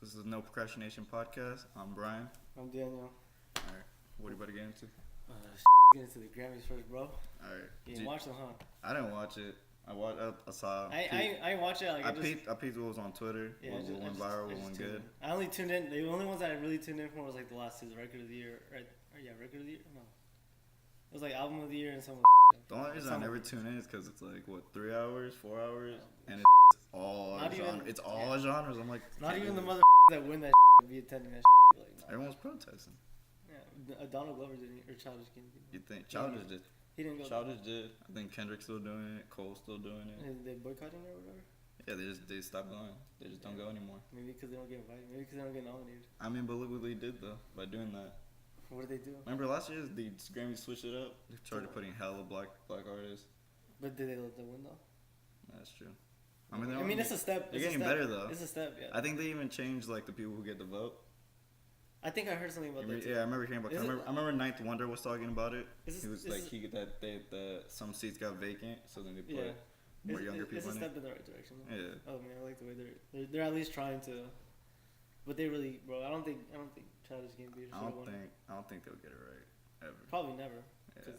This is No Procrastination Podcast. I'm Brian. I'm Daniel. Alright, what are you about to get into? Get into the Grammys first, bro. Alright. You didn't watch them, huh? I didn't watch it. I saw. I watched it. Like, I peeped what was on Twitter. Yeah, what went viral, what went good. I only tuned in. The only ones that I really tuned in for was like the last two, the record of the year, right? Or yeah, record of the year. No, it was like album of the year and some. The only reason I never tune in is because it's like 3 hours, 4 hours, and it's all genres. It's all genres. I'm like, not even the mother that win that be attending that. Like, no. Everyone's protesting. Yeah, Donald Glover didn't, or Childish Gambino. You think Childish did? He didn't go. Childish did. I think Kendrick's still doing it. Cole's still doing it. Is they boycotting it or whatever? Yeah, they stopped going. They just don't go anymore. Maybe because they don't get invited. Maybe because they don't get nominated. I mean, but look what they did though by doing that. What did they do? Remember last year the Grammy switched it up. They started putting hella black artists. But did they let them win though? That's true. I mean, it's a step. They're getting better though. It's a step, yeah. I think they even changed like the people who get the vote. I think I heard something about that too. Yeah, I remember hearing about. I remember Ninth Wonder was talking about it. He was like some seats got vacant, so then they put more younger people in it. It's a step in the right direction. Though. Yeah. Oh man, I like the way they're at least trying to. But they really, bro. I don't think Childish Gambino. I don't think they'll get it right ever. Probably never. Yeah.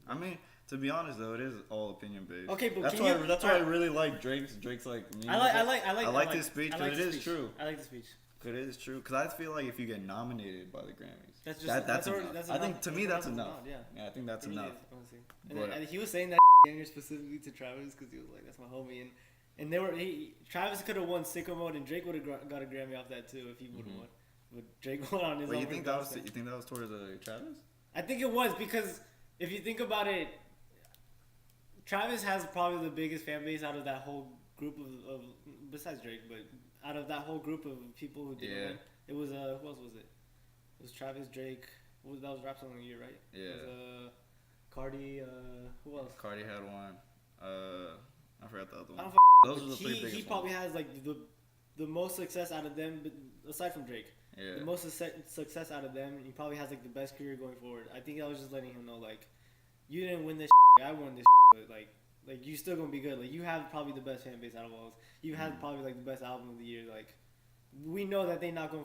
I mean, to be honest though, it is all opinion based. Okay, but that's why I really like Drake's like. I like his speech because it is true. I like the speech. Because it is true. Because I feel like if you get nominated by the Grammys, that's enough. I think to me that's enough. Yeah, I think that's enough. And he was saying that specifically to Travis because he was like, "That's my homie," and Travis could have won Sicko Mode and Drake would have got a Grammy off that too if he would have won. But Drake won on his own. You think that was towards Travis? I think it was because if you think about it, Travis has probably the biggest fan base out of that whole group of besides Drake, but out of that whole group of people who did win, it was who else was it? It was Travis, Drake. That was Rap Song of the Year, right? Yeah. It was Cardi. Who else? Cardi had one. I forgot the other one. Those are the three biggest. He probably has like the most success out of them, but aside from Drake. Yeah. The most success out of them, he probably has like the best career going forward. I think I was just letting him know like, you didn't win this. I won this. But like you still gonna be good. Like you have probably the best fan base out of all. You have probably like the best album of the year. Like we know that they're not gonna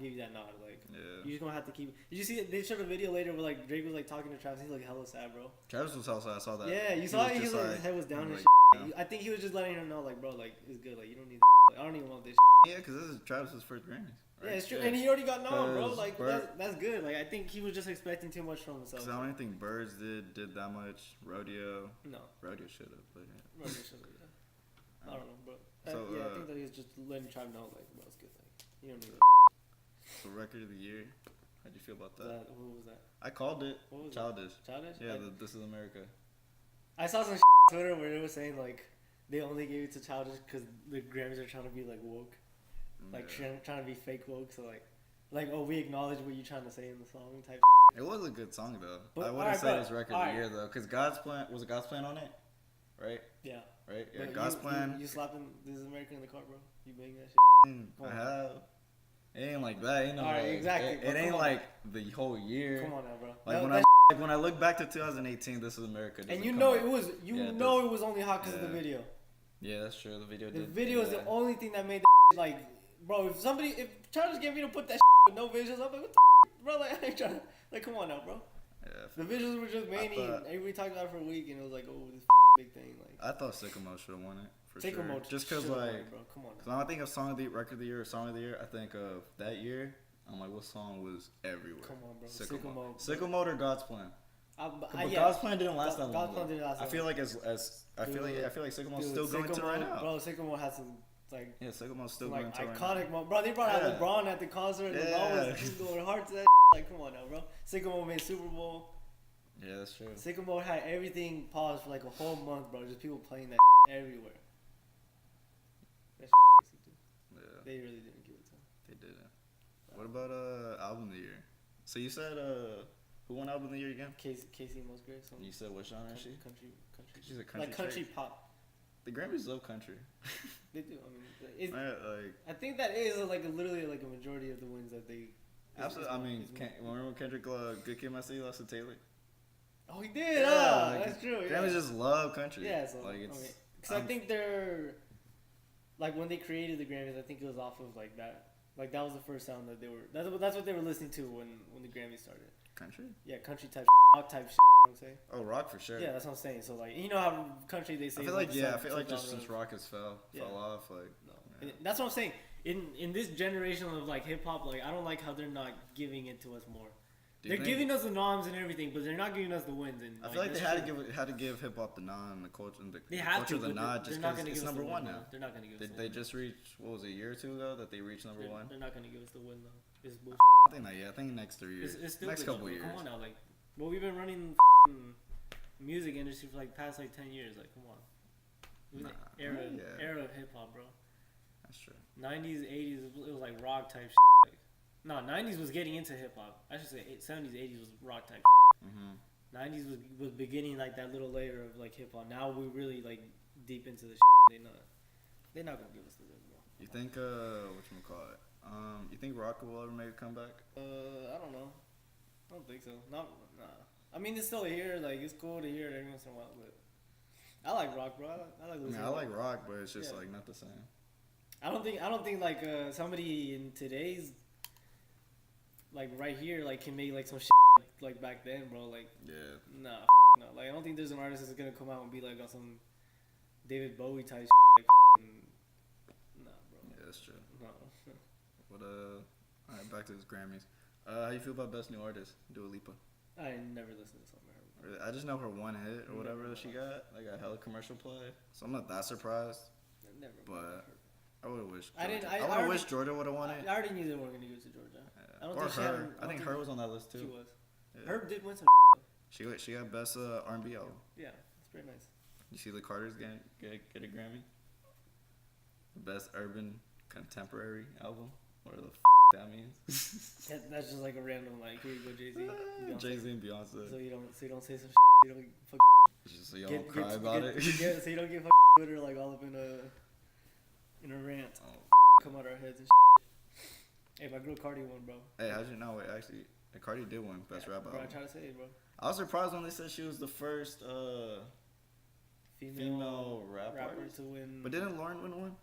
give you that nod. Like you're just gonna have to keep. Did you see? They showed a video later where like Drake was like talking to Travis. He's like hella sad, bro. Travis was hella sad. I saw that. Yeah, you saw it. He was like, his head was down and like, shit. I think he was just letting him know like, bro, like it's good. Like you don't need. Like, I don't even want this. Yeah, because this is Travis's first Grammys. Right? Yeah, it's true, and he already got known, bro. Like that's good. Like I think he was just expecting too much from himself. Because I don't even think Birds did that much. Rodeo. No. Rodeo should have, but yeah. Rodeo should have. Yeah. I don't know, bro. So, I think that he was just letting Travis know, like, bro, it's good. Like you don't need it. So record of the year. How'd you feel about that? What was that? I called it. What was Childish. That? Childish? Yeah, like, This Is America. I saw some on Twitter where it was saying like they only gave it to Childish because the Grammys are trying to be like woke. Like trying to be fake woke, so like we acknowledge what you're trying to say in the song type. It was a good song though. But, I wouldn't say it's record of the year though, because God's Plan was God's Plan on it, right? Yeah. Right. Yeah. But God's Plan. You slapping This Is America in the car, bro? You banging that shit? I have. It ain't like that. Ain't no. All right, like, exactly. It ain't like the whole year. Come on now, bro. Like when I look back to 2018, This Is America. And you know it was it was only hot because of the video. Yeah, that's true. The video. The video is the only thing that made like. Bro, if Childish Gambino put that with no visuals, I'm like, what the bro? Like, I ain't trying to, like, come on now, bro. Yeah. The visuals were just many, and everybody talked about it for a week, and it was like, oh, this big thing. Like, I thought Sicko Mode should have won it for Sicko sure. Mode just because, like, bro, come on. Because when I think of record of the year or song of the year, I think of that year. I'm like, what song was everywhere? Come on, bro. Sicko Mode. Sicko Mode or God's Plan. But God's Plan didn't last that long. God's Plan didn't last. I feel like I feel like Sicko Mode's still going to right now. Bro, Sicko Mode has some. Like, yeah, Sicko Mode's still like going to iconic right moment. Bro, they brought out LeBron at the concert. Yeah. LeBron was going hard to that. Like, come on now, bro. Sicko Mode made Super Bowl. Yeah, that's true. Sicko Mode had everything paused for like a whole month, bro. Just people playing that everywhere. That's too. Yeah. They really didn't give it to him. They didn't. What about album of the year? So you said who won album of the year again? Casey Musgrave. You said what genre is she? Country. She's a country. Like country pop. The Grammys love country. They do. I mean, like I think that is literally like a majority of the wins that they. Absolutely. I mean, remember when Kendrick Good Kid, My City lost to Taylor? Oh, he did. That's true. Yeah. Grammys just love country. Yeah, so like it's. Because I think they're like when they created the Grammys, I think it was off of like that Like that was the first sound that they were. That's what they were listening to when the Grammy started. Country? Yeah, country type, rock type. You know what I'm saying? Oh, rock for sure. Yeah, that's what I'm saying. So like, you know how country they say. I feel like just since rock has fell off, like. No. Yeah. That's what I'm saying. In this generation of like hip hop, like I don't like how they're not giving it to us more. They're giving us the noms and everything, but they're not giving us the wins. And I feel like they had to give hip hop the nod and the culture and the culture the nod just because it's number one now. They're not gonna give us. They just reached, what was it, a year or two ago that they reached number one. They're not gonna give us the win though. It's bullshit. I think not yet. I think next 3 years. It's still next couple years. Come on now, like, well, we've been running music industry for like past like 10 years. Like, come on. Era of hip hop, bro. That's true. 90s, 80s, it was like rock type. Like, no, 90s was getting into hip hop. I should say 70s, 80s was rock type. 90s was beginning like that little layer of like hip hop. Now we really like deep into the. They're not gonna give us the win, bro. You think whatchamacallit? You think rock will ever make a comeback? I don't know. I don't think so. Nah. I mean, it's still here. Like, it's cool to hear it every once in a while, but I like rock, bro. I like listening. I like rock, but it's just like not the same. I don't think like somebody in today's like right here like can make like some shit like back then, bro. Like, no. Like, I don't think there's an artist that's gonna come out and be like on some David Bowie type shit. Like, nah, bro. Yeah, that's true. No. But alright, back to this Grammys. How you feel about Best New Artist, Dua Lipa? I never listened to something of her. I just know her one hit or whatever that she got, like a hella commercial play. So I'm not that surprised. Never. But I would have wished. I wish Georgia would have won it. I already knew they weren't gonna give it to Georgia. Yeah. Or her. I think her was on that list too. She was. Yeah. Her did win some. She got best R&B album. Yeah, it's pretty nice. You see the Carters get a Grammy. Best urban contemporary album. Whatever the that means. That's just like a random like, here you go, Jay-Z. Jay-Z and Beyonce. So you don't say some you don't fuck. Just so y'all don't cry about it. So you don't get Twitter like all up in a rant. Oh. Come out our heads and Hey, my girl Cardi won, bro. Hey, how'd you know? Wait, actually, Cardi did win Best Rap Album. Bro, I try to say it, bro. I was surprised when they said she was the first female rapper to win. But didn't Lauren win one?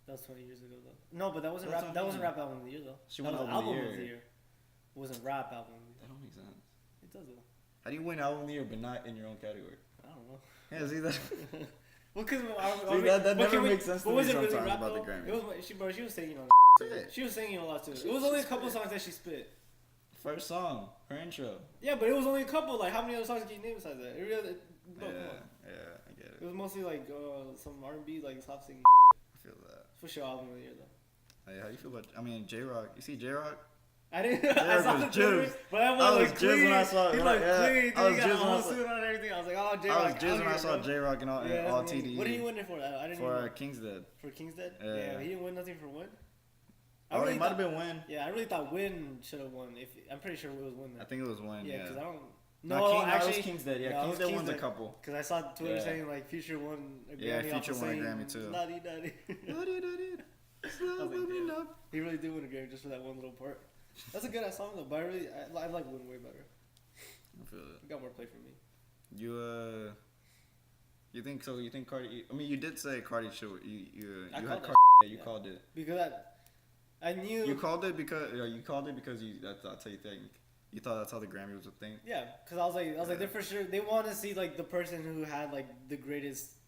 That was 20 years ago, though. No, but that wasn't rap. That wasn't rap album of the year, though. She won album of the year. It wasn't rap album of the year. That don't make sense. It does, though. How do you win album of the year but not in your own category? I don't know. Yeah, see that? Well, because that never makes sense to me sometimes really about the Grammy. She was singing on. She was singing a lot too. It was only a couple songs that she spit. First song, her intro. Yeah, but it was only a couple. Like, how many other songs can you name besides that? Yeah, I get it. It was mostly like some R&B, like soft singing. I feel that. For sure, album of the year though. Hey, how you feel about? I mean, J-Rock. You see J-Rock? I didn't. I saw the Twitter, but I was like, when I saw it. He like clean. I was jizzed when I saw it and everything. I was like, oh, J-Rock. I was jizzed when I saw J-Rock and all TDE. What did he win it for? I didn't. For King's Dead. For King's Dead? Yeah. He didn't win nothing for Win. It might have been Win. Yeah, I really thought Win should have won. I'm pretty sure it was Win. I think it was Win. Yeah, because I don't. No, actually, it was King's Dead. Yeah, King's Dead won a couple. Because I saw Twitter saying like Future won a Grammy. Yeah, Future won a Grammy too. Daddy. He really did win a Grammy just for that one little part. That's a good ass song though, but I like Win way better. I feel it. It got more play for me. You think so? You think Cardi? I mean, you did say Cardi should. You had Cardi. Yeah, you called it. Because I knew. You called it because that's how you think. You thought that's how the Grammy was a thing. Yeah, because I was like, they're for sure. They want to see like the person who had like the greatest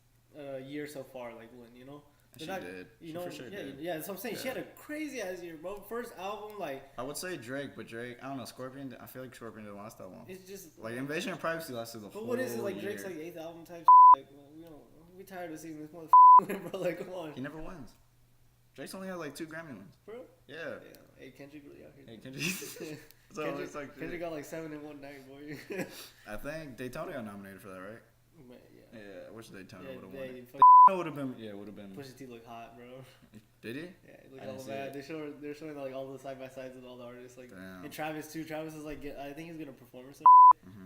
year so far, like win. You know. She did. You know, for sure did. Yeah, that's what I'm saying. Yeah. She had a crazy ass year, bro. First album, like. I would say Drake, but Drake, I don't know. Scorpion, I feel like Scorpion didn't last that long. It's just like Invasion of Privacy lasted the whole year. But what is it like? Drake's like 8th album type. Like, well, you know, we tired of seeing this motherfucker win, bro. Like, come on. He never wins. Drake's only had like 2 Grammy wins. Bro. Yeah. Hey, Kendrick really out here. Hey, Kendrick. Kendrick got like 7 in one night, boy. I think Daytona got nominated for that, right? Yeah. Yeah. I wish Daytona would have won. Would have been. Yeah, would have been. Pusha T look hot, bro. Did he? Yeah, he looked all bad. They're showing like all the side by sides with all the artists, like. Damn. And Travis too. Travis is like, I think he's gonna perform or something.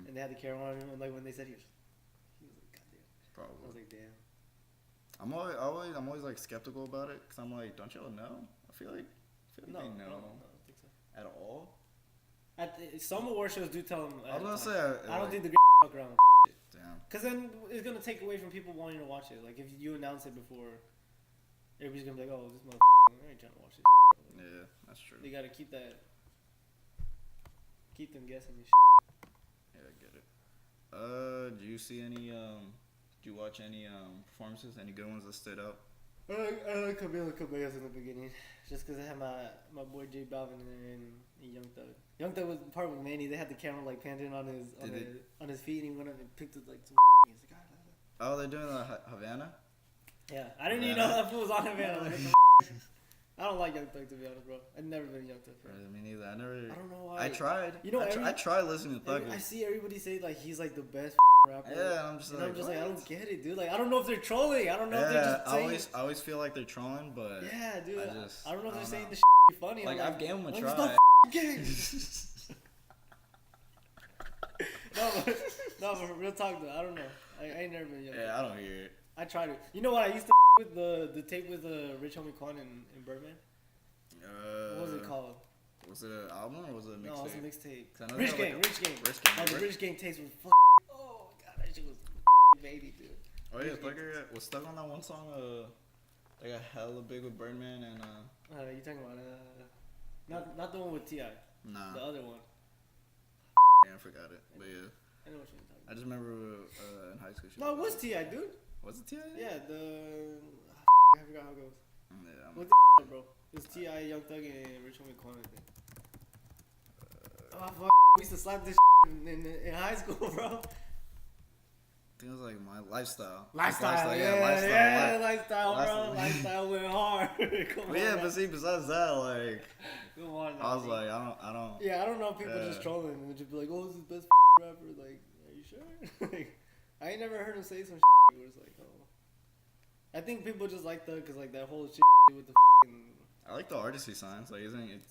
And they had the camera on him, and like when they said he was like, goddamn. Probably. I was like, damn. I'm always like skeptical about it, cause I'm like, don't y'all know? I feel like they know. No, I don't think so. At all. Some award shows do tell them. I was gonna say. I don't think the fuck around. Damn. Cause then it's gonna take away from people wanting to watch it. Like if you announce it before, everybody's gonna be like, "Oh, this motherfucker, I ain't trying to watch it." Yeah, That's true. They gotta keep them guessing and Yeah, I get it. Do you see any? Did you watch any performances? Any good ones that stood out? I like Camila Cabello's in the beginning, just because I had my boy J Balvin in there and Young Thug. Young Thug was part with Manny. They had the camera like panned in on his feet, and he went up and picked up like some music. Oh, they're doing the Havana. Yeah, I didn't even know that fool was on Havana. I don't like Young Thug, to be honest, bro. I've never been a Young Thug fan. Me neither. I don't know why. I tried. You know, I tried listening to Thug. I see everybody say like he's like the best rapper. Yeah, I'm just like, I don't get it, dude. Like, I don't know if they're trolling. I don't know if they're just saying. I always feel like they're trolling, but yeah, dude. I don't know if they're saying the funny. Like, I've gave them a try. No, but real talk though. I don't know. I ain't never been Young Thug. Yeah, I don't hear it. I tried it. You know what? I used to with the tape with Rich Homie Quan and Birdman. What was it called? Was it an album or was it a mixtape? No, it was a mixtape. Rich Gang. Oh, the Rich Gang tapes was oh god, that shit was baby, dude. Oh yeah, Thugger was stuck on that one song. They got hella big with Birdman and you talking about not the one with T.I. Nah. The other one. Yeah, I forgot it, but yeah. I know what you're talking about. I just remember in high school. No, it was T.I., dude. Was it T.I.? Yeah, I forgot how it goes. Yeah, what the bro? It was T.I., Young Thug, and Rich Homie Quan, I think. Oh, fuck. We used to slap this in high school, bro. I think it was like my lifestyle. Lifestyle, bro. Lifestyle went hard. But see, besides that, like, come on now, I was like, I don't. Yeah, I don't know if people just trolling and just be like, oh, this is the best rapper. Like, are you sure? Like, I ain't never heard him say some where it's like, oh. I think people just like that because like that whole shit with the. I like the artist he signs. Like, isn't it?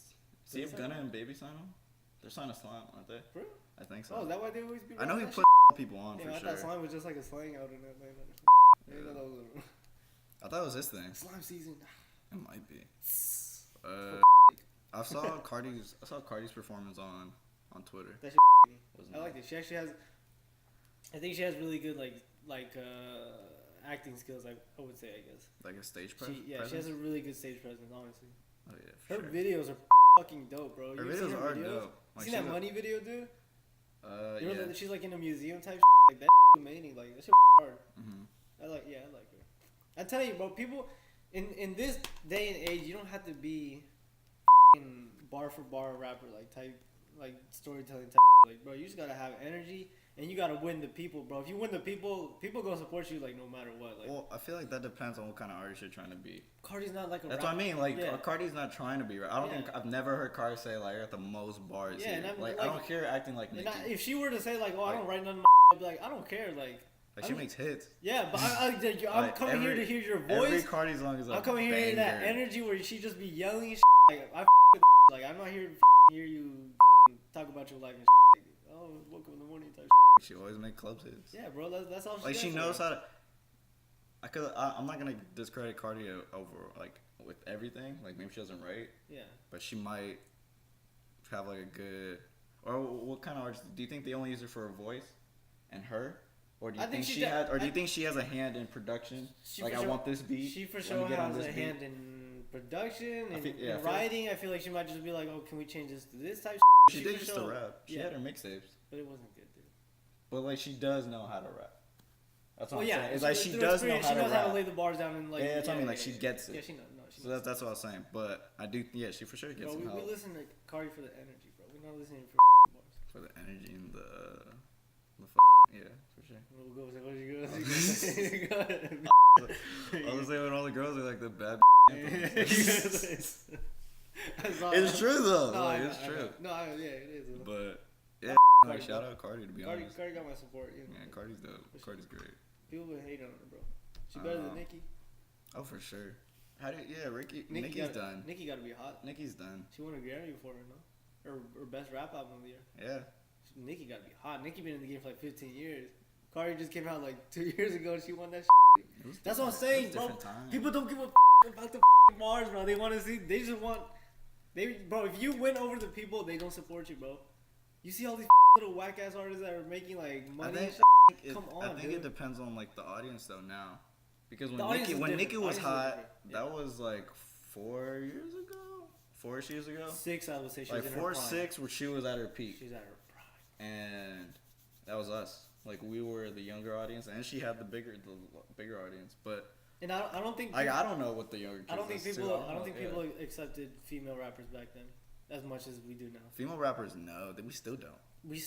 See if Gunna and Baby sign him? They're signing Slime, aren't they? For real? I think so. Oh, is that why they always be? I know he put people on for I sure. thought Slime was just like a slang out in Atlanta. Yeah. I thought it was his thing. Slime season. It might be. I saw Cardi's performance on Twitter. That shit I like it. She actually has. I think she has really good like acting skills. I would say, I guess. Like a stage presence. She has a really good stage presence. Honestly. Oh yeah. Her videos are fucking dope, bro. Her videos are dope. Like, seen that Money video, dude? You know that she's like in a museum type like that amazing. Like that shit hard. I like her. I tell you, bro, people in this day and age, you don't have to be bar for bar rapper like storytelling type. Like, bro, you just gotta have energy and you gotta win the people, bro. If you win the people gonna support you like no matter what. Like, well, I feel like that depends on what kind of artist you're trying to be. Cardi's not like a That's rapper. what I mean. Like, Cardi's not trying to be. I don't think I've never heard Cardi say like I got the most bars. Yeah, here. and I don't hear her acting like Nicki. If she were to say like, oh, I don't write nothing, I'd be like, I don't care. Like she makes hits. Yeah, but I'm coming here to hear your voice. Every Cardi song is I'm coming here to hear that energy where she just be yelling and like like I'm not here to hear you talk about your life and like, oh, woke up in the morning type. She always make club hits. Yeah, bro, that's all she like does. She knows how to. I'm not gonna discredit Cardi over like with everything. Like maybe she doesn't write. Yeah. But she might have like a good. Or what kind of artist do you think they only use her for her voice, and her? Or do you think she had? Or do you think she has a hand in production? Like I want this beat. She for sure has a hand in production and writing. I feel like she might just be like, oh, can we change this to this type? She did just to rap. She had her mixtapes. But it wasn't good, dude. But like she does know how to rap. That's what I'm saying. It's like she does know how to rap. She knows how to lay the bars down and like. Yeah, that's what I mean. Like she gets it. Yeah, she knows. No, she knows. So that's what I was saying. But I do. Yeah, she for sure gets it. Bro, we listen to Cardi for the energy, bro. We're not listening for bars. For the energy and the yeah, for sure. What you go? I was saying when all the girls are like the bad. It's true though. No, like, it's true. No, yeah, it is. But yeah, like shout out Cardi to be honest. Cardi got my support. You know? Yeah, Cardi's dope. Cardi's great. People been hating on her, bro. She better than Nicki. Oh, for sure. Nicki's done. Nicki got to be hot. Nicki's done. She won a Grammy before her, no? Or best rap album of the year. Yeah. Nicki got to be hot. Nicki been in the game for like 15 years. Cardi just came out like 2 years ago and she won that shit. That's what I'm saying, bro. People don't give a about the bars, bro. They want to see. They just want. Bro, if you win over the people, they don't support you, bro. You see all these little whack ass artists that are making like money. Come on, I think dude. It depends on like the audience though now, because when Nicki was hot, that was like 4 years ago, 4 years ago. 6, I would say she like was in 4 her prime. 6, where she was at her peak. She's at her prime. And that was us. Like we were the younger audience, and she had the bigger audience. But and I don't think like I don't know what the younger kids I don't think people too. I don't think people accepted female rappers back then as much as we do now. Female rappers, no, we still don't. We're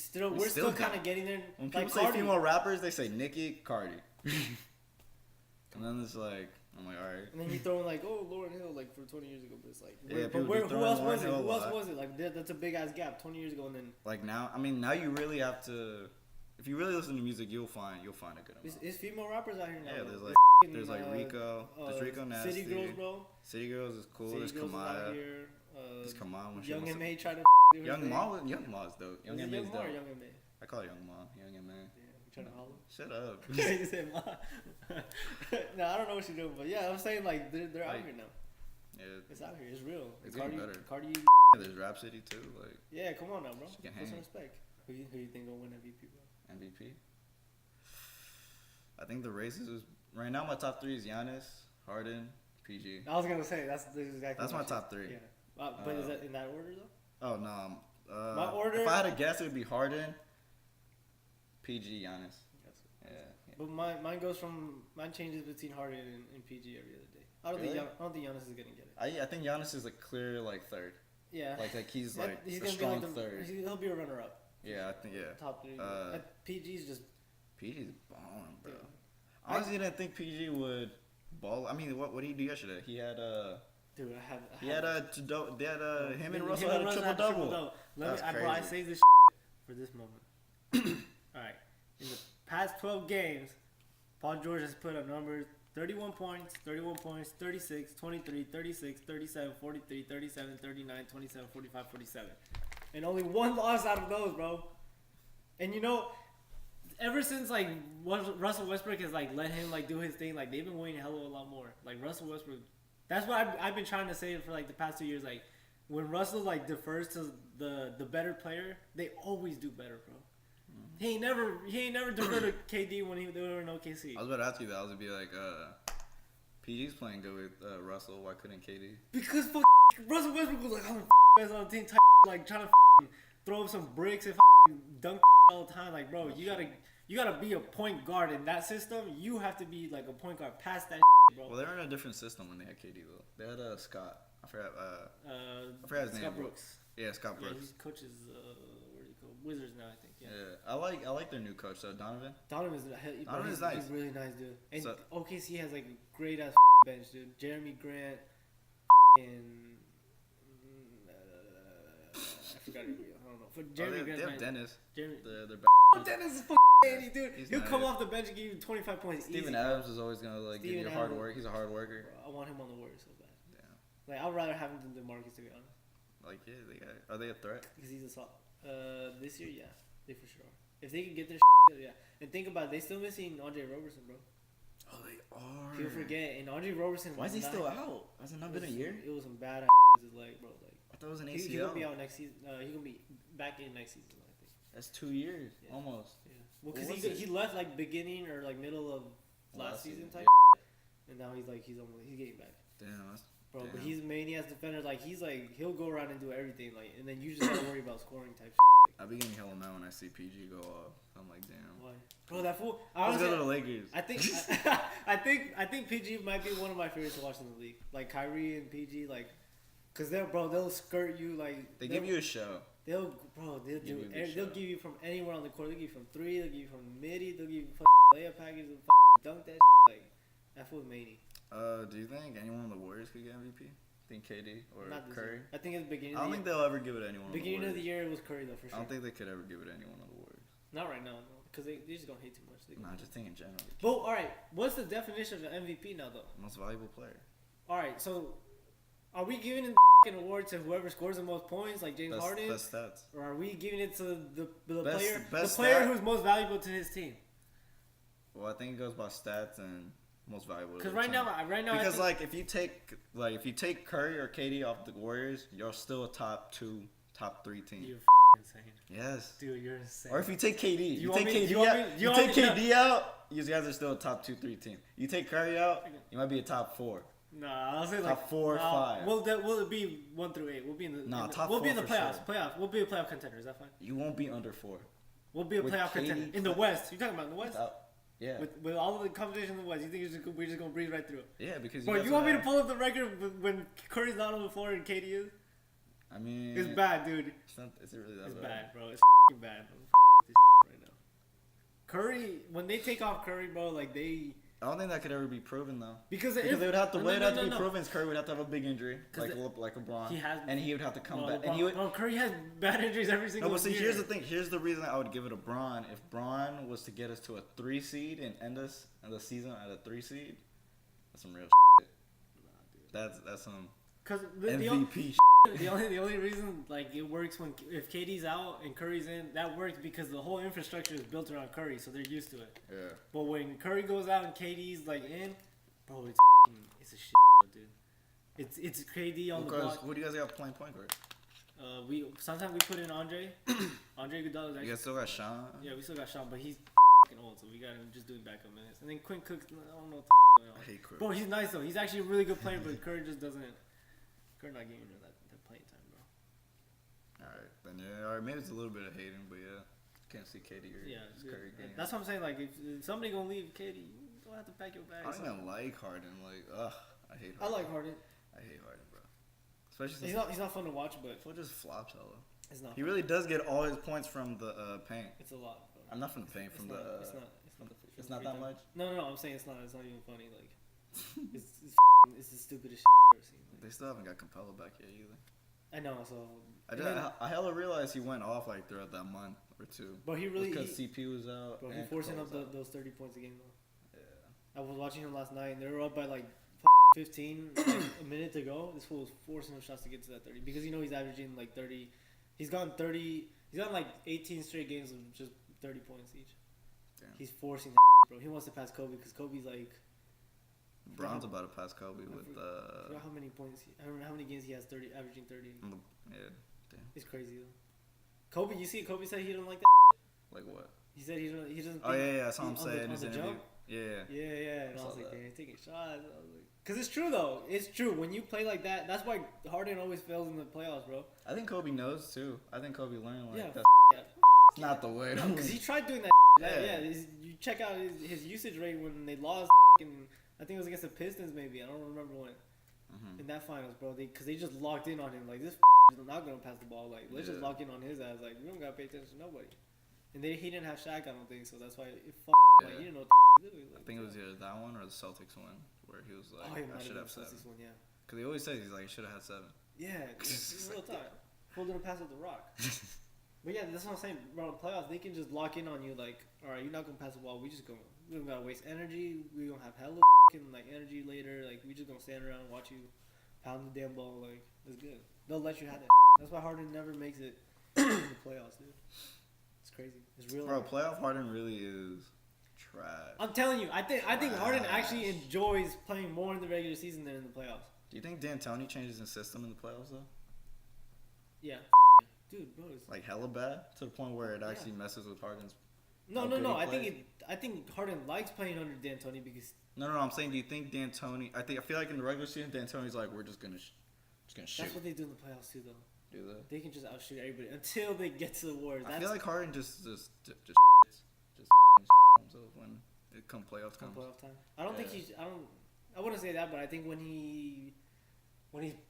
still kind of getting there. When people say female rappers, they say Nicki, Cardi. And then it's like, I'm like, all right. And then you throw in like, oh, Lauryn Hill, like for 20 years ago, but it's like, who else was it? Who else was it? Like that's a big ass gap. 20 years ago, and then like now, I mean, now you really have to. If you really listen to music, you'll find a good amount. It's female rappers out here now. Yeah, there's like Rico. There's Rico Nasty. City Girls, bro. City Girls is cool. There's Kamaya. There's Kamaya when she Young M.A. trying to Young Ma is dope. Young M.A. is dope. Young M.A. I call it Young Ma. Young M.A. Trying to holler. Shut up. You said Ma. No, I don't know what she's doing, but yeah, I'm saying like they're out here now. Yeah, it's out here. It's real. It's getting better. Cardi. There's Rhapsody too. Like. Yeah, come on now, bro. She can Put some respect. Who you think will win MVP, bro? MVP. I think the races is right now. My top 3 is Giannis, Harden, PG. I was gonna say that's exactly. That's my top 3. Yeah, but is that in that order though? Oh no. My order. If I had to guess, it would be Harden, PG, Giannis. Yeah. But mine changes between Harden and PG every other day. I don't think Giannis is gonna get it. I think Giannis is a clear like 3rd. Yeah. Like he's like he's a gonna strong be like 3rd. He'll be a runner up. Yeah, I think Top 3. PG's just. PG's balling, bro. Yeah. I honestly didn't think PG would ball. I mean, what did he do yesterday? He had Dude, him and Russell had a triple double. I saved this for this moment. All right, in the past 12 games, Paul George has put up numbers: 31 points, 36, 23, 36, 37, 43, 37, 39, 27, 45, 47, and only one loss out of those, bro. And you know, ever since like Russell Westbrook has like let him like do his thing, like they've been winning a lot more. Like Russell Westbrook, that's what I've been trying to say for like the past 2 years. Like when Russell like defers to the better player, they always do better, bro. Mm-hmm. He ain't never deferred to KD when they were in OKC. I was about to ask you that. I was gonna be like, PG's playing good with Russell. Why couldn't KD? Because Russell Westbrook was like, I'm the best on the team, like trying to throw up some bricks and dunk all the time. Like, bro, you gotta be a point guard in that system. You have to be like a point guard past that, bro. Well, they were in a different system when they had KD though. They had Scott. I forgot his name. Scott Brooks. Yeah, Scott Brooks. Yeah, he coaches where do you go? Wizards now, I think. Yeah, I like their new coach. So Donovan. Donovan's nice. He's really nice, dude. And OKC has like a great ass bench, dude. Jeremy Grant and I forgot who. I don't know. For Jeremy Grant, they have Dennis. Dennis is fucking dude. He'll come off the bench and give you 25 points. Steven Adams is always gonna like give you hard work. He's a hard worker. Bro, I want him on the Warriors so bad. Yeah. Like I'd rather have him than DeMarcus, to be honest. Like are they a threat? Because he's a soft. This year, yeah, they for sure are. If they can get their yeah. And think about it, they still missing Andre Roberson, bro. Oh, they are. People forget, and Andre Roberson. Why is he still out? Has it not been a year? It was some bad his leg, bro. Like I thought it was an ACL. He's gonna be out next season. He's gonna be back in next season, I think. That's 2 years, almost. Yeah. Well, because he left like beginning or like middle of last season type, and now he's getting back. Damn, that's. Bro, damn. But he's mania as defender. Like he'll go around and do everything. Like, and then you just gotta worry about scoring type. I be getting hella mad when I see PG go off. I'm like, damn. Why? Bro, that fool. Let's go to the Lakers. I think PG might be one of my favorites to watch in the league. Like Kyrie and PG, like, cause they'll skirt you like. They give you a show. They'll give you from anywhere on the court. They'll give you from 3. They'll give you from midi. They'll give you layup packages and dunk that. Like that fool mania. Do you think anyone on the Warriors could get MVP? Think KD or Curry? I think it's the beginning. I don't think they'll ever give it to anyone. Beginning of the year it was Curry though for sure. I don't think they could ever give it to anyone on the Warriors. Not right now, no, because they just don't hate too much. Nah, just think in general. But all right, what's the definition of an MVP now though? Most valuable player. All right, so are we giving an award to whoever scores the most points, like James Harden? Best stats. Or are we giving it to the best player who's most valuable to his team? Well, I think it goes by stats and most valuable. Because right now, because like if you take Curry or KD off the Warriors, you're still a top 3 team. You're insane. Yes. Dude, you're insane. Or if you take KD, you take KD out, you guys are still a top 2-3 team. You take Curry out, you might be a top 4. Nah, I'll say top 4 or 5. Will it be 1 through 8? We'll be in the. Top we'll 4 be in the for playoffs. sure. Playoffs. We'll be a playoff contender. Is that fine? You won't be under 4. We'll be a playoff contender in the West. You talking about in the West? Yeah. With all of the competition in the West, you think we're just gonna breeze right through it? Yeah, because. Bro, you want me to pull up the record when Curry's not on the floor and KD is? I mean, it's bad, dude. Is it really that bad? It's bad, bro. It's bad. I'm this right now. Curry, when they take off Curry, bro, like they. I don't think that could ever be proven though. Because they would have to be proven. Is Curry would have to have a big injury, like LeBron. He would have to come back. And Curry has bad injuries every single year. No, but see, here's the thing. Here's the reason I would give it to Bron. If Bron was to get us to a 3 seed and end us in the season at a 3 seed, that's some real shit. That's some MVP. The only reason like it works if KD's out and Curry's in, that works because the whole infrastructure is built around Curry, so they're used to it. Yeah. But when Curry goes out and KD's like in, bro, it's a shit, dude. It's KD on the block. What do you guys got playing point guard? Sometimes we put in Andre Iguodala. You guys still got Sean? Yeah, we still got Sean, but he's old, so we got him just doing backup minutes. And then Quinn Cook, I don't know what the going on. I hate Quinn. Bro, he's nice though. He's actually a really good player, but Curry just doesn't. Curry not giving him that playing time, bro. Alright, then yeah. Alright, maybe it's a little bit of hating, but yeah. Can't see KD or Curry game. That's what I'm saying. Like, if somebody gonna leave KD, you don't have to pack your bags. I don't even like Harden. Like, I hate Harden. I like Harden. I hate Harden, bro. Especially he's not fun to watch, but he just flops hella. It's not. He really does get all his points from the paint. It's a lot, bro. I'm not from the paint. It's not that much. No. I'm saying it's not even funny. Like, it's the stupidest shit I've ever seen. Like, they still haven't got Capella back yet either. I know. So I hella realized he went off like throughout that month or two. But he really because CP was out. Bro, he forcing up those 30 points a game though. Yeah. I was watching him last night and they were up by like 15, like a minute to go. This fool was forcing him shots to get to that 30 because he's averaging like 30. He's gone like 18 straight games of just 30 points each. Damn. He's forcing that, bro. He wants to pass Kobe because Kobe's like. Bron's about to pass Kobe with. I forgot how many points. I don't know how many games he has. Averaging 30. Yeah, damn. It's crazy though. Kobe, you see, Kobe said he don't like that. Like what? He said he doesn't. Oh yeah, that's what I'm saying. On the jump. Yeah. And I was like, damn, taking shots. I was like, cause it's true though. It's true when you play like that. That's why Harden always fails in the playoffs, bro. I think Kobe knows too. I think Kobe learned like that. It's not the way. No, cause he tried doing that. You check out his usage rate when they lost. I think it was against the Pistons, maybe. I don't remember when. In that finals, bro. Cause they just locked in on him. Like, this is not gonna pass the ball. Like, let's just lock in on his ass. Like, we don't gotta pay attention to nobody. And he didn't have Shaq, I don't think. So that's why like, he didn't know what to do. Like, I think it was either that one or the Celtics one, where he was like, I should have 7. One, yeah. Cause he always says he's like, I should have had 7. Yeah, it's real time. Full didn't pass with the rock. But yeah, that's what I'm saying, bro. In playoffs, they can just lock in on you. Like, all right, you're not gonna pass the ball. We don't gotta waste energy. We gonna have hella like energy later. Like, we just gonna stand around and watch you pound the damn ball. Like, it's good. They'll let you have that. That's why Harden never makes it in the playoffs, dude. It's crazy. It's real. Bro, playoff Harden really is trash. I'm telling you, I think Harden actually enjoys playing more in the regular season than in the playoffs. Do you think D'Antoni changes his system in the playoffs though? Yeah. Dude, bro, it's like hella bad to the point where it actually messes with Harden's. No. I think Harden likes playing under D'Antoni because. No. I'm saying, do you think D'Antoni? I feel like in the regular season, D'Antoni's like, we're just gonna shoot. That's what they do in the playoffs too, though. Do they? They can just outshoot everybody until they get to the Warriors. I feel like Harden just himself when it come playoff time. I don't think he's. I wouldn't say that, but I think when he's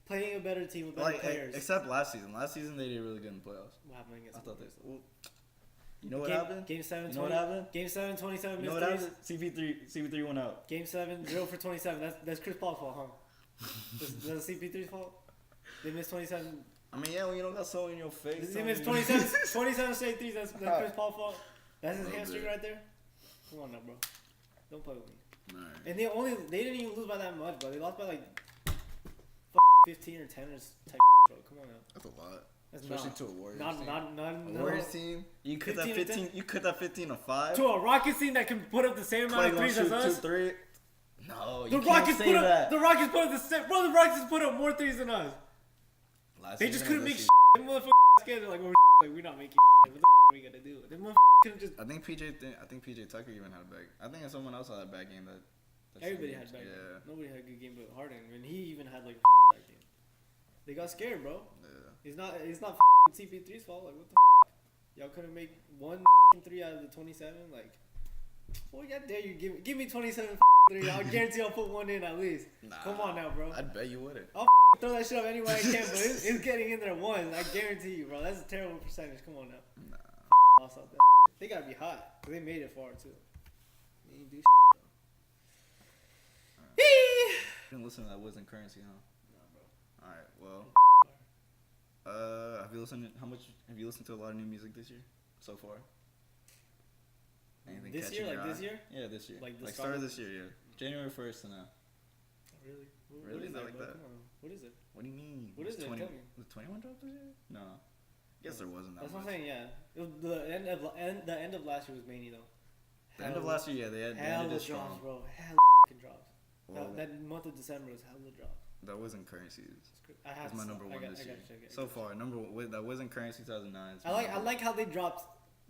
playing a better team with better players. Except last season. Last season they did really good in the playoffs. What happened against? I thought they. Well, you know what happened? Game 7. You know what happened? Game 7, 27. You know what happened? CP3 went out. Game 7, 0 for 27. That's Chris Paul's fault, huh? That's CP3's fault. They missed 27. I mean, yeah, when you don't got so in your face. They missed 27 straight threes. That's Chris Paul's fault. That's his hamstring right there. Come on now, bro. Don't play with me. Right. And they didn't even lose by that much, bro. They lost by like 15 or 10 or type, bro. Come on now. That's a lot. That's especially to a Warriors team. Not a Warriors team. You cut that 15. You cut that 15 to 5. To a Rockets team that can put up the same amount of threes as us. 2-3. No, you can't say that. The Rockets put up the same. Bro, the Rockets put up more threes than us. They just couldn't make shit. Them motherfuckers scared. They're like, we're not making shit. What the we gotta do? Them motherfuckers couldn't just. I think PJ Tucker even had a bag. I think someone else had a bad game that Everybody had back then. Yeah. Nobody had a good game but Harden, and he even had like back then. They got scared, bro. Yeah. It's not CP3's fault. Like what the y'all couldn't make 1 3 out of the 27? Like, boy, God dare you give me 27 3. I'll guarantee I'll put one in at least. Nah, come on now, bro. I'd bet you wouldn't. I'll throw that shit up any way I can, but it's getting in there once. I guarantee you, bro. That's a terrible percentage. Come on now. Nah. Lost out there. They gotta be hot. Cause they made it far too. They didn't do shit, bro. You didn't listen to that Wasn't Currency, huh? Nah, bro. Alright, well. Have you listened to a lot of new music this year so far? Anything this year? Like eye? this year? Yeah, this year. Like start of this year, yeah. January 1st to now. Really? Really? What is Not like bro? that? Come on. What is it? What do you mean? What is it? 20, Tell me. Was 21 dropped this year? No. I guess there wasn't that That's much. what I'm saying, yeah. The end of last year was many though. The end of last year, yeah, they ended it strong. Drops, bro. Hella drops. Well, that month of December was hella drops. That wasn't Currencies. That's my number one this year. So far, that wasn't Currency 2009. I like how they dropped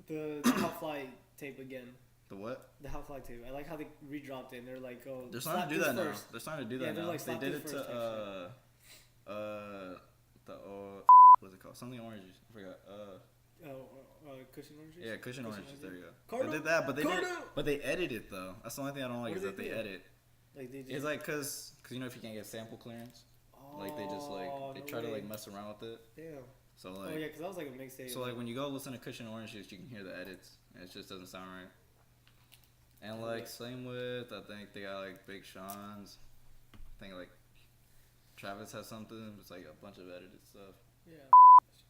the How Fly tape again. The what? The How Fly tape. I like how they redropped it. And they're like, oh, they're starting to do that now. They're starting to do that now. Like, they did it to what's it called? Something oranges. I forgot. Cushion oranges. Yeah, cushion oranges. There you go. Cardo? They did that, but they edited it though. That's the only thing I don't like is that they edit. Like they just, it's like cause you know if you can't get sample clearance, like they just like they try to like mess around with it. Damn. So like. Oh yeah, cause that was like a mixtape. So like when you go listen to Cushion Oranges, you can hear the edits, and it just doesn't sound right. And like same with I think they got like Big Sean's. I think like Travis has something. It's like a bunch of edited stuff. Yeah.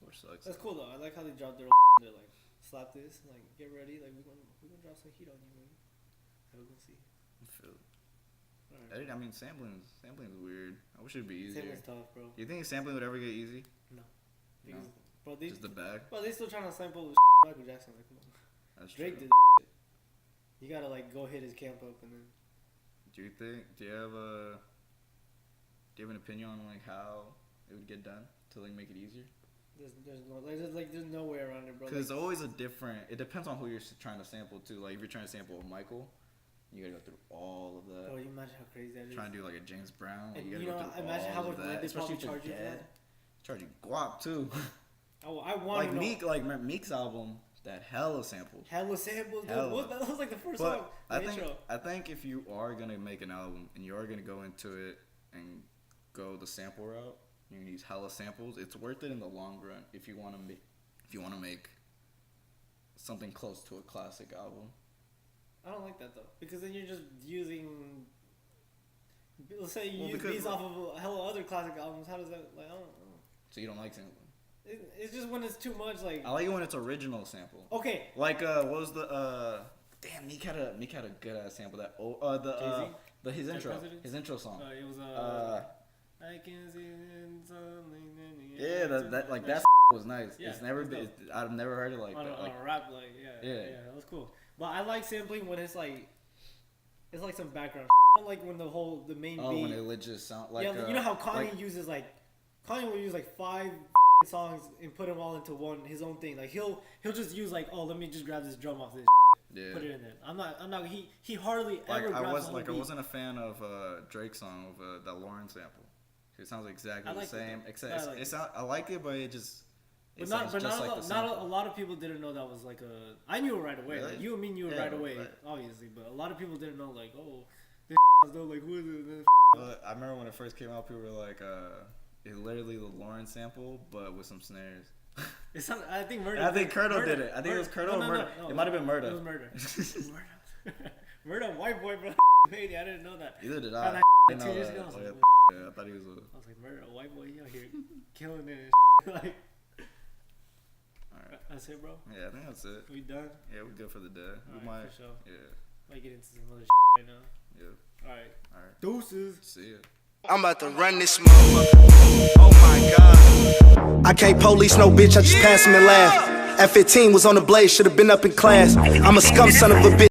Which sucks. That's cool though. I like how they dropped their. They're like slap this, like get ready, like we're gonna drop some heat on you, man. We're gonna see. Right. I mean, sampling's weird. I wish it'd be easier. Sampling's tough, bro. You think sampling would ever get easy? No. Bro, just the bag. Bro, they still trying to sample with Michael Jackson. Like, come on. That's Drake true. did shit. You gotta like go hit his camp up and then. Do you have an opinion on like how it would get done to like make it easier? There's no way around it, bro. Because it's always a different. It depends on who you're trying to sample too. Like if you're trying to sample Michael. You gotta go through all of that. Bro, you imagine how crazy that is. Trying to do like a James Brown. And you gotta go through imagine all how much of that. they Especially probably charge you for that. Charge you guap too. Oh, I want to know. Meek's album, that hella samples. Hella samples. That was like the first song. I think if you are gonna make an album and you are gonna go into it and go the sample route, you're gonna use hella samples. It's worth it in the long run if you want to make something close to a classic album. I don't like that though, because then you're just using. Let's say you use these off of hella other classic albums. How does that like? I don't know. So you don't like sampling? It's just when it's too much. Like I like it when it's original sample. Okay. Like what was the damn Meek had a good ass sample that his intro song. It was I can see something. Yeah, that was nice. Yeah, it's never been. I've never heard it like that. On a rap yeah, that was cool. But I like sampling when it's like some background. Like when the main beat. When it legit sound like. Yeah, you know how Kanye uses Kanye will use 5 songs and put them all into his own thing. Like he'll just use let me just grab this drum off this. Yeah. Put it in there. I'm not. He hardly ever grabs I wasn't a fan of Drake's song of that Lauren sample. It sounds exactly the same. I like it, but it just. But not a lot of people didn't know that was like a. I knew it right away. Really? Like you and me knew it right away, obviously. But a lot of people didn't know this though. Like who is it? I remember when it first came out, people were like, "It's literally the Lauren sample, but with some snares." I think Murda. I think Kurdo did it. I think it was Kurdo or Murda. No, it might have been Murda. It was Murda. Murda, white boy, bro. Lady, I didn't know that. Either did I. 2 years ago. I thought he was. I was like, Murda, white boy, you out here killing it. Like. That's it, bro? Yeah, I think that's it. We done? Yeah, we're good for the day. We might. For sure. Yeah. Might get into some other right now. Yeah. Alright. Deuces. See ya. I'm about to run this motherfucker. Oh my god. I can't police no bitch, I just pass him and laugh. At 15 was on the blade, should've been up in class. I'm a scum son of a bitch.